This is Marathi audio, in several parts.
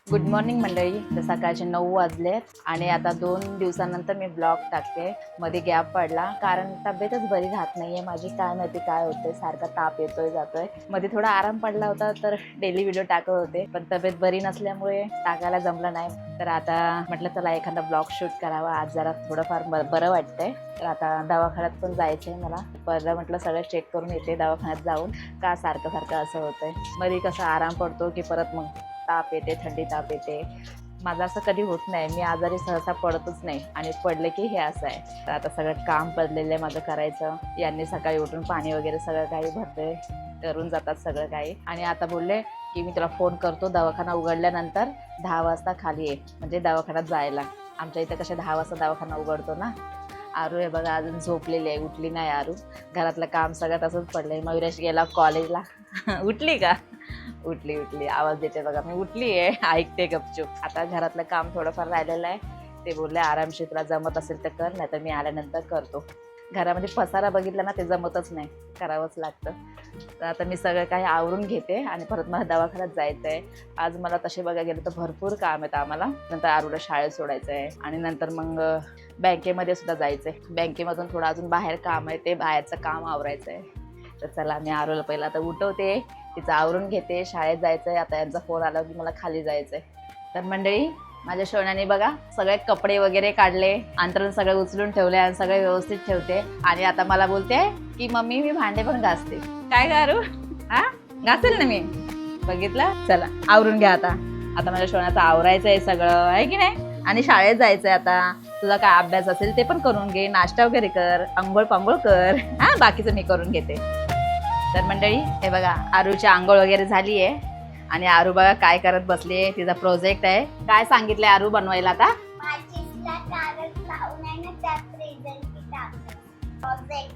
गुड मॉर्निंग मंडळी. तर सकाळचे 9 वाजलेत आणि आता 2 दिवसानंतर मी ब्लॉग टाकते. मध्ये गॅप पडला कारण तब्येतच बरी राहत नाहीये माझी. काय माहिती काय होते, सारखा ताप येतोय जातोय. मध्ये थोडा आराम पडला होता तर डेली व्हिडिओ टाकत होते, पण तब्येत बरी नसल्यामुळे टाकायला जमलं नाही. तर आता म्हटलं चला एखादा ब्लॉग शूट करावा. आज जरा थोडंफार बरं वाटतंय. तर आता दवाखान्यात पण जायचंय मला. पहिलं म्हटलं सगळं चेक करून येते दवाखान्यात जाऊन, का सारखं सारखं असं होतंय. मध्ये कसा आराम पडतो की परत मग ताप येते, थंडी ताप येते. माझं असं कधी होत नाही, मी आजारी सहसा पडतच नाही आणि पडले की हे असं आहे. तर आता सगळं काम पडलेलं आहे माझं करायचं. यांनी सकाळी उठून पाणी वगैरे सगळं काही भरते, करून जातात सगळं काही. आणि आता बोलले की मी तुला फोन करतो दवाखाना उघडल्यानंतर 10 वाजता खाली ये, म्हणजे दवाखान्यात जायला. आमच्या इथं कशा 10 वाजता दवाखाना उघडतो ना. आरू आहे बघा अजून झोपलेली आहे, उठली नाही आरू. घरातलं काम सगळं तसंच पडलंय. मयुरेश गेला कॉलेजला. उठली का? उठली उठली, आवाज देते बघा. मी उठली आहे, ऐकते गपचूप. आता घरातलं काम थोडंफार राहिलेलं आहे. ते बोलले आरामशीर तुला जमत असेल तर कर, नाही तर मी आल्यानंतर करतो. घरामध्ये पसारा बघितला ना ते जमतच नाही, करावंच लागतं. तर आता मी सगळं काही आवरून घेते आणि परत मला दवाखान्यात जायचं आहे. आज मला तसे बघायला गेलं तर भरपूर काम आहेत आम्हाला. नंतर आरूला शाळेत सोडायचं आहे आणि नंतर मग बँकेमध्ये सुद्धा जायचं आहे. बँकेमधून थोडं अजून बाहेर काम आहे, ते बाहेरचं काम आवरायचं आहे. तर चला मी आरूला पहिला आता उठवते, तिचं आवरून घेते. शाळेत जायचं आहे. आता यांचा फोन आला की मला खाली जायचं आहे. तर मंडळी माझ्या शोनाने बघा सगळे कपडे वगैरे काढले, अंतरण सगळं उचलून ठेवले आणि सगळे व्यवस्थित ठेवते. आणि आता मला बोलते की मम्मी मी भांडे पण घासते. काय करू? हा घासेल ना मी, बघितलं. चला आवरून घ्या आता. आता माझ्या शोनाचं आवरायचं आहे सगळं, आहे की नाही. आणि शाळेत जायचंय आता. तुझा काय अभ्यास असेल ते पण करून घे, नाश्ता वगैरे कर, अंघोळ पांघोळ कर. हा बाकीचं मी करून घेते. तर मंडळी हे बघा आरूची आंघोळ वगैरे झाली आहे आणि आरू बघा काय करत बसली आहे. तिचा प्रोजेक्ट आहे. काय सांगितलंय आरू बनवायला आता?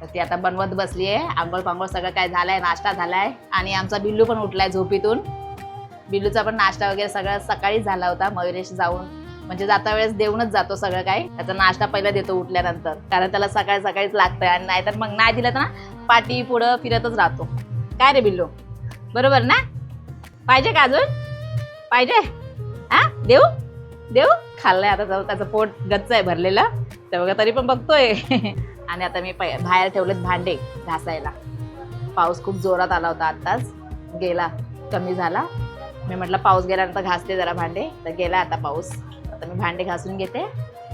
तर ती आता बनवत बसली आहे. आंघोळ पांघोळ सगळं काय झालंय, नाश्ता झालाय. आणि आमचा बिल्लू पण उठलाय झोपीतून. बिल्लूचा पण नाश्ता वगैरे सगळं सकाळी झाला होता. मयुरेश जाऊन म्हणजे जाता वेळेस देऊनच जातो सगळं काही. त्याचा नाश्ता पहिला देतो उठल्यानंतर, कारण त्याला सकाळी सकाळीच लागतंय. आणि नाहीतर मग नाही दिलं तर ना पाठी पुढं फिरतच राहतो. काय रे बिल्लू, बरोबर ना? पाहिजे का अजून? पाहिजे? हा देऊ देऊ. खाल्लंय आता जाऊ, त्याचं पोट गच्च आहे भरलेलं. तर बघा तरी पण बघतोय. आणि आता मी बाहेर ठेवलेत भांडे घासायला. पाऊस खूप जोरात आला होता, आत्ताच गेला, कमी झाला. मी म्हटलं पाऊस गेल्यानंतर घासते जरा भांडे. तर गेला आता पाऊस. आता मी भांडे घासून घेते.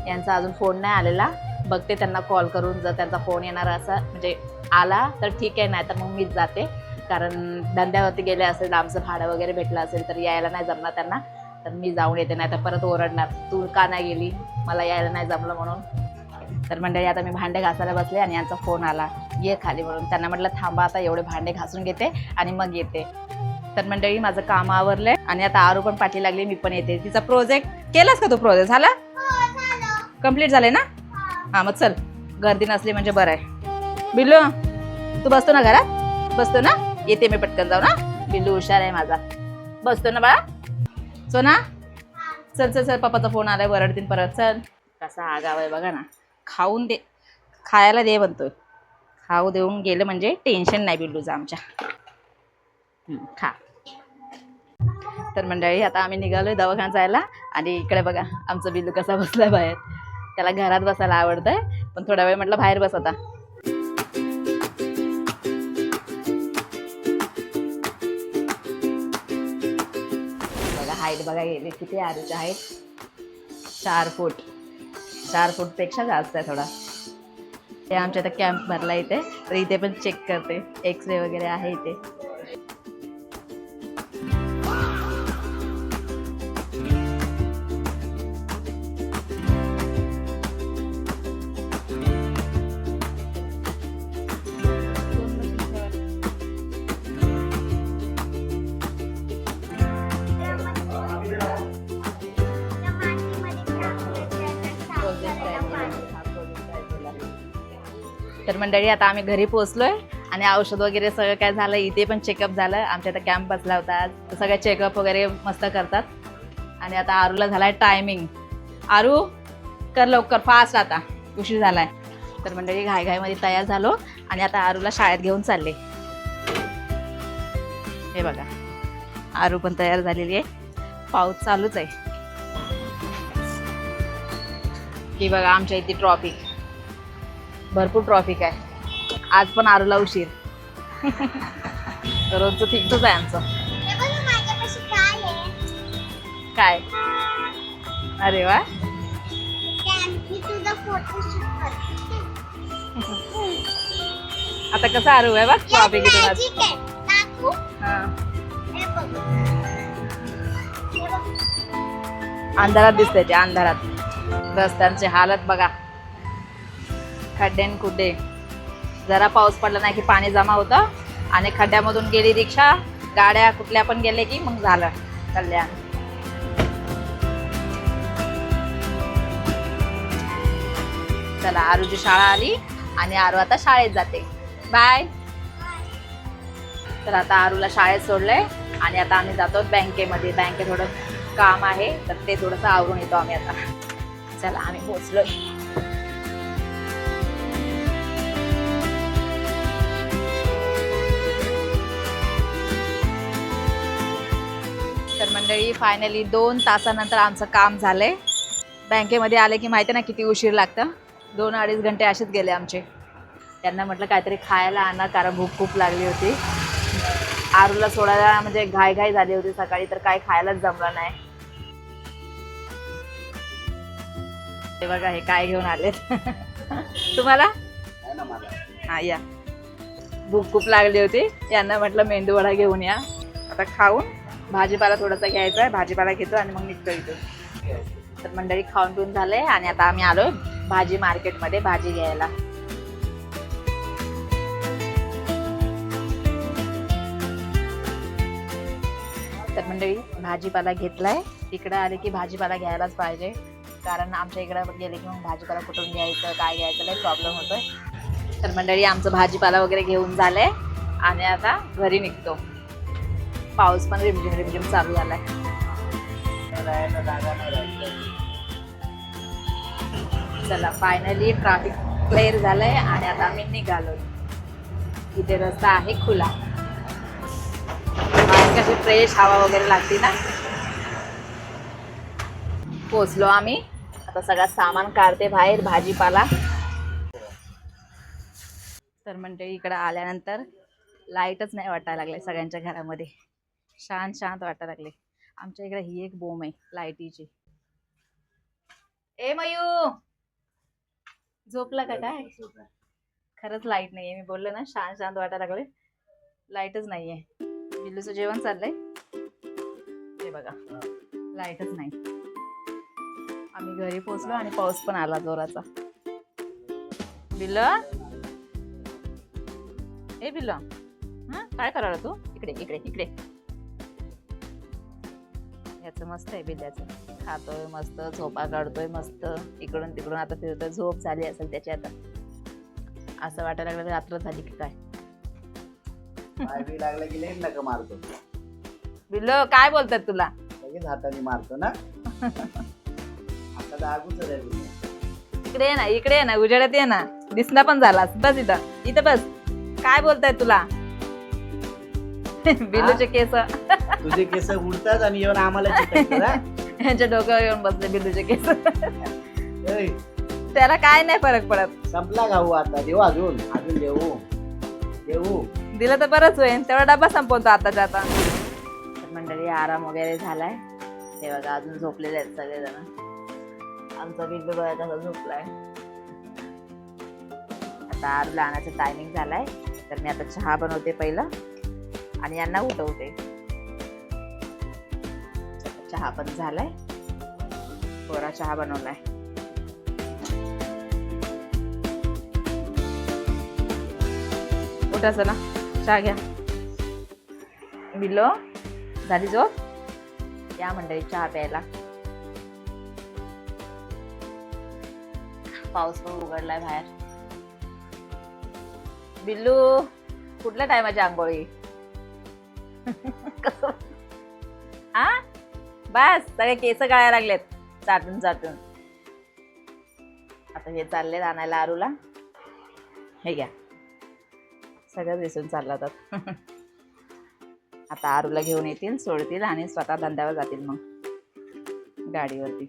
यांचा अजून फोन नाही आलेला, बघते त्यांना कॉल करून. जर त्यांचा फोन येणार असा म्हणजे आला तर ठीक आहे, नाही तर मग मीच जाते. कारण धंद्यावरती गेले असेल, आमचं भाडं वगैरे भेटलं असेल तर यायला नाही जमणार त्यांना. तर मी जाऊन येते, नाही तर परत ओरडणार तू का नाही गेली, मला यायला नाही जमलं म्हणून. तर मंडळी आता मी भांडे घासायला बसले आणि यांचा फोन आला ये खाली म्हणून. त्यांना म्हटलं थांबा आता एवढे भांडे घासून घेते आणि मग येते. तर मंडळी माझं काम आवरलंय आणि आता आरू पण पाठी लागली, मी पण येते. तिचा प्रोजेक्ट केलास का तू? प्रोजेक्ट झाला? कम्प्लीट झाले ना? हा मग चल, गर्दी नसली म्हणजे बरं आहे. बिल्लू तू बसतो ना घरात? बसतो ना? येते मी पटकन जाऊ ना. बिल्लू हुशार आहे माझा, बसतो ना बाळा. सोना चल चल चल, पप्पाचा फोन आलाय, वरडतीन परत. चल. कसा आगाव आहे बघा ना. खाऊन दे, खायला दे म्हणतोय. खाऊ देऊन गेलं म्हणजे टेन्शन नाही बिल्लूचं आमच्या. खा. तर मंडळी आता आम्ही निघालोय दवाखान्यात जायला. आणि इकडे बघा आमचं बिल्लू कसा बसलाय बाहेर. त्याला घरात बसायला आवडतंय, पण थोडा वेळ म्हटलं बाहेर बस आता. बघा हाईट बघा गेली किती आरूची हाईट. 4 फूट. 4 फूटपेक्षा जास्त आहे थोडा. ते आमच्या इथं कॅम्प भरला इथे, तर इथे पण चेक करते. एक्सरे वगैरे आहे इथे. तर मंडळी आता आम्ही घरी पोहोचलोय आणि औषध वगैरे सगळं काय झालं. इथे पण चेकअप झालं. आमच्या इथं कॅम्प बसला होता आज, तर सगळं चेकअप वगैरे मस्त करतात. आणि आता आरूला झालाय टायमिंग. आरू कर लवकर, फास्ट, आता उशीर झालाय. तर मंडळी घाईघाईमध्ये तयार झालो आणि आता आरूला शाळेत घेऊन चालले. हे बघा आरू पण तयार झालेली आहे. पाऊस चालूच आहे. ही बघा आमच्या इथे ट्रॉफिक, भरपूर ट्रॉफिक आहे. आज पण आरूला उशीर. रोजचं फिक्सच आहे आमचं. काय? अरे वा, आता कसं आरू आहे बघ ट्रॉफिक इथून आज. अंधारात दिसते ते, अंधारात. रस्त्यांची हालत बघा, खड्डे खुड्डे. जरा पाऊस पडला नाही की पाणी जमा होतं आणि खड्ड्यामधून गेली रिक्षा, गाड्या कुठल्या पण गेले की मग झालं कल्याण. चला आरूची शाळा आली आणि आरू आता शाळेत जाते. बाय. तर आता आरूला शाळेत सोडलंय आणि आता आम्ही जातो बँकेमध्ये. बँकेत थोडं काम आहे तर ते थोडंसं आवरून येतो आम्ही आता. चला आम्ही पोहोचलोय. तर मंडळी फायनली 2 तासानंतर आमचं काम झालंय. बँकेमध्ये आले की माहिती ना किती उशीर लागतं. 2-2.5 घंटे असेच गेले आमचे. त्यांना म्हटलं काहीतरी खायला आणा कारण भूक खूप लागली होती. आरूला सोडायला म्हणजे घाई झाली होती सकाळी, तर काय खायलाच जमलं नाही. हे बघा हे काय घेऊन आलेत. तुम्हाला? हा या. भूक खूप लागली होती. यांना म्हटलं मेंदू वडा घेऊन या. आता खाऊन भाजीपाला थोडासा घ्यायचा आहे. भाजीपाला घेतो आणि मग निघतो इथून. तर मंडळी खाऊन पिऊन झाले आणि आता आम्ही आलोय भाजी मार्केटमध्ये भाजी घ्यायला. तर मंडळी भाजीपाला घेतलाय. तिकडं आले की भाजीपाला घ्यायलाच पाहिजे कारण आमच्या इकडं गेले की मग भाजीपाला कुठून घ्यायचं काय घ्यायचं लय प्रॉब्लेम होतोय. तर मंडळी आमचं भाजीपाला वगैरे घेऊन झालंय आणि आता घरी निघतो. पाऊस पण रिमझिम रिमझिम चालू झालाय. चला फायनली ट्रॅफिक क्लिअर झालंय आणि आता आम्ही निघालो. इथे रस्ता आहे खुला. कशी फ्रेश हवा वगैरे लागते ना. पोचलो आम्ही. आता सगळं सामान काढते बाहेर भाजीपाला. तर म्हणते इकडं आल्यानंतर लाईटच नाही वाटायला लागले सगळ्यांच्या घरामध्ये. शांत शांत वाटायला लागले. आमच्या इकडे ही एक बोम आहे लाईटीची. ए मयू झोपला का काय? खरंच लाईट नाहीये. मी बोलले ना शांत शांत वाटायला लागले. लाईटच नाहीये. बिल्लूचं जेवण चाललंय. हे बघा लाईटच नाही. आम्ही घरी पोहोचलो आणि पाऊस पण आला जोराचा. बिल्लू ए बिल्लू हा काय करायला तू? इकडे इकडे इकडे. याचं मस्त आहे बिल्ल्याचं. खातोय मस्त, झोपा काढतोय मस्त, इकडून तिकडून आता फिरतोय. झोप झाली असेल त्याची आता. असं वाटायला लागलं रात्र झाली की काय. लागलं की लेट नका मारतो. बिल्लो काय बोलतात तुला? लगेच हाताने मारतो ना. आता दागूच आहे. इकडे ये ना, इकडे ये ना, उजेडात ये ना. दिसना पण झालास. बस इथं इथं बस. काय बोलताय तुला? बिल्लूचे केस. तुझे केस उडतात आणि येऊन आम्हाला यांच्या डोक्यावर येऊन बसले बिल्लूचे केस. त्याला काय नाही फरक पडत. संपला गाऊ आता. देऊ अजून अजून देऊ देऊ. दिलं तर बरंच होईल. तेवढा डब्बा संपवतो आताच्या आता. मंडळी आराम वगैरे झालाय. हे बघा अजून झोपलेले आहेत सगळेजण. आमचा बिल्लू बघा कसा झोपलाय. आता आरूला आणायचं टायमिंग झालाय. तर मी आता चहा बनवते पहिलं आणि यांना उठवते. चहा पण झालाय. कोरा चहा बनवलाय. उठा चला चहा घ्या. बिल्लो झाली झोप? या मंडळी चहा प्यायला. पाऊस पण उघडलाय बाहेर. बिल्लू कुठल्या टायमाची आंघोळी? हा बस सगळे केस गळायला लागलेत चाटून चाटून. आता हे चालले आणायला आरूला. हे घ्या सगळं दिसून चालला तर. आता आरूला घेऊन येतील, सोडतील आणि स्वतः धंद्यावर जातील. मग गाडीवरती.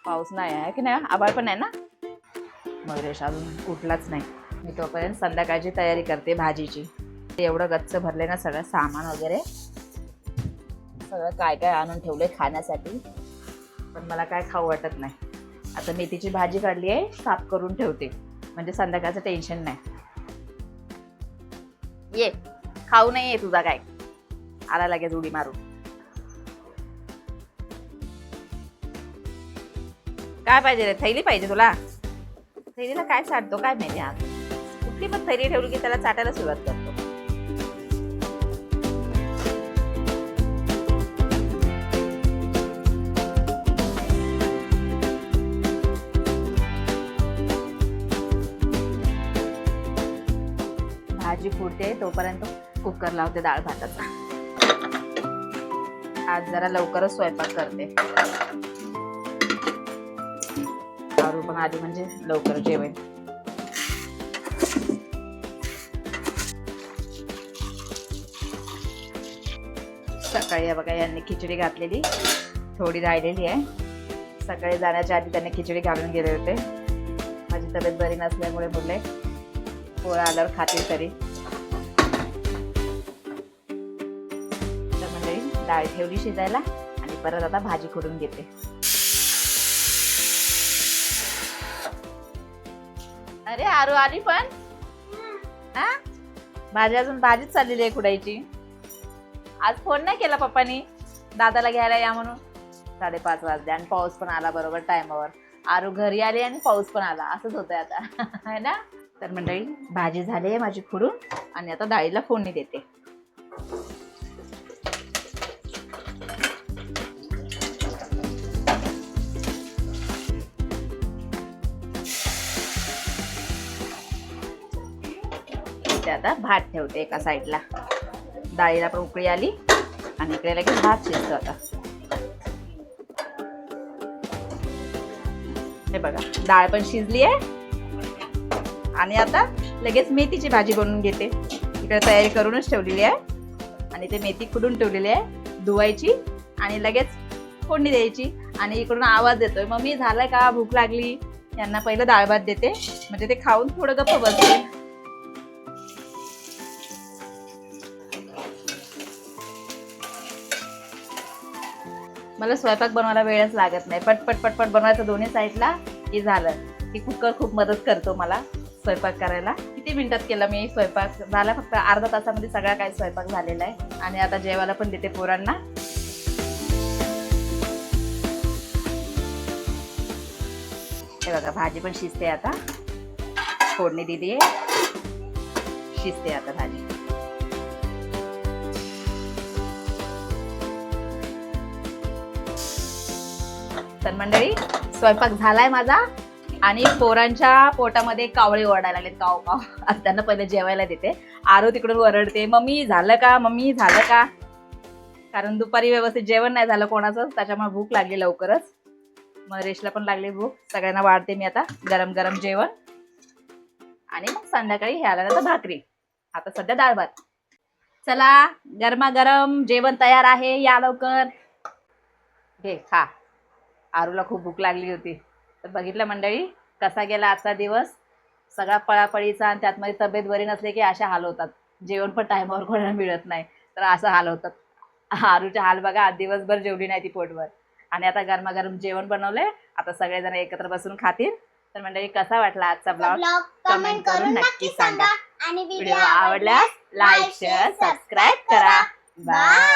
पाऊस नाही आहे की नाही, आभाळ पण आहे ना. मयुरेश अजून उठलाच नाही. मी तोपर्यंत संध्याकाळची तयारी करते भाजीची. एवढं गच्च भरले ना सगळं सामान वगैरे, सगळं काय काय आणून ठेवले खाण्यासाठी, पण मला काय खाऊ वाटत नाही. आता मेथीची भाजी काढली आहे, साफ करून ठेवते म्हणजे संध्याकाळचं टेन्शन नाही. ये खाऊ नाही ये तुझा काय, आला लगेच उडी मारून. काय पाहिजे रे, थैली पाहिजे तुला? थैलीला काय चाटतो काय माहिती. आज कुठली पण थैली ठेवली की त्याला चाटायला सुरुवात करतो. भाजी फुटते तोपर्यंत कुकर लावते डाळ भाताचा. आज जरा लवकरच स्वयंपाक करते. आरू पण आधी म्हणजे लवकर जेवेल. सकाळी बघा यांनी खिचडी घातलेली, थोडी राहिलेली आहे. सकाळी जाण्याच्या आधी त्यांनी खिचडी घालून गेले होते. माझी तब्येत बरी नसल्यामुळे बोलले पोरं आल्यावर खातील तरी. तर मंडळी डाळ ठेवली शिजायला आणि परत आता भाजी खोडून घेते. अरे आरू आली पण हा, भाजी अजून भाजीच चाललेली आहे खुडायची. आज फोन नाही केला पप्पानी दादाला घ्यायला या म्हणून. 5:30 वाजले आणि पाऊस पण आला बरोबर टायमावर. आरू घरी आली आणि पाऊस पण आला, असंच होतंय आता है ना. तर मंडळी भाजी झाली आहे माझी खुडून आणि आता डाळीला फोडणी देते. इथे आता भात ठेवते एका साईडला. डाळीला पण उकळी आली आणि इकडे लगेच भात शिजतो आता. हे बघा डाळ पण शिजली आहे आणि आता लगेच मेथीची भाजी बनवून घेते. इकडे तयारी करूनच ठेवलेली आहे आणि ते मेथी खुडून ठेवलेली आहे, धुवायची आणि लगेच फोडणी द्यायची. आणि इकडून आवाज येतोय मम्मी झालं का, भूक लागली. यांना पहिलं डाळ भात देते म्हणजे ते खाऊन थोडं गप्प बसते. मला स्वयंपाक बनवायला वेळच लागत नाही, पटपट पटपट बनवायचं दोन्ही साईडला की झालं. की कुकर खूप मदत करतो मला स्वयंपाक करायला. किती मिनिटात केला मी स्वयंपाक, झाला फक्त अर्धा तासामध्ये सगळा काय स्वयंपाक झालेला आहे. आणि आता जेवायला पण देते पोरांना. हे बघा भाजी पण शिजते आता, फोडणी दिली आहे, शिजते आता भाजी. तर मंडळी स्वयंपाक झालाय माझा आणि पोरांच्या पोटामध्ये कावळे ओरडायला लागलेत, काव काव. आता त्यांना पहिले जेवायला देते. आरू तिकडून ओरडते मम्मी झालं का, मम्मी झालं का. कारण दुपारी व्यवस्थित जेवण नाही झालं कोणाचं, त्याच्यामुळे भूक लागली लवकरच. मयुरेशला पण लागली भूक. सगळ्यांना वाढते मी आता गरम गरम जेवण आणि मग संध्याकाळी हे आल्यानंतर भाकरी. आता सध्या डाळ भात. चला गरमागरम जेवण तयार आहे, या लवकर. घे खा. आरूला खूप भूक लागली होती. तर बघितलं मंडळी कसा गेला आजचा दिवस. सगळा पळापळीचा आणि त्यात मध्ये तब्येत बरी नसली की अशा हाल होतात. जेवण पण टायमावर कोणाला मिळत नाही तर असं हाल होतात. आरूचे हाल बघा, आज दिवसभर जेवली नाही ती पोटभर. आणि आता गरमागरम जेवण बनवलंय, आता सगळेजण एकत्र बसून खातील. तर मंडळी कसा वाटला आजचा ब्लॉग कमेंट करून नक्की सांगा. आणि व्हिडिओ आवडल्यास लाईक शेअर सबस्क्राईब करा. बाय.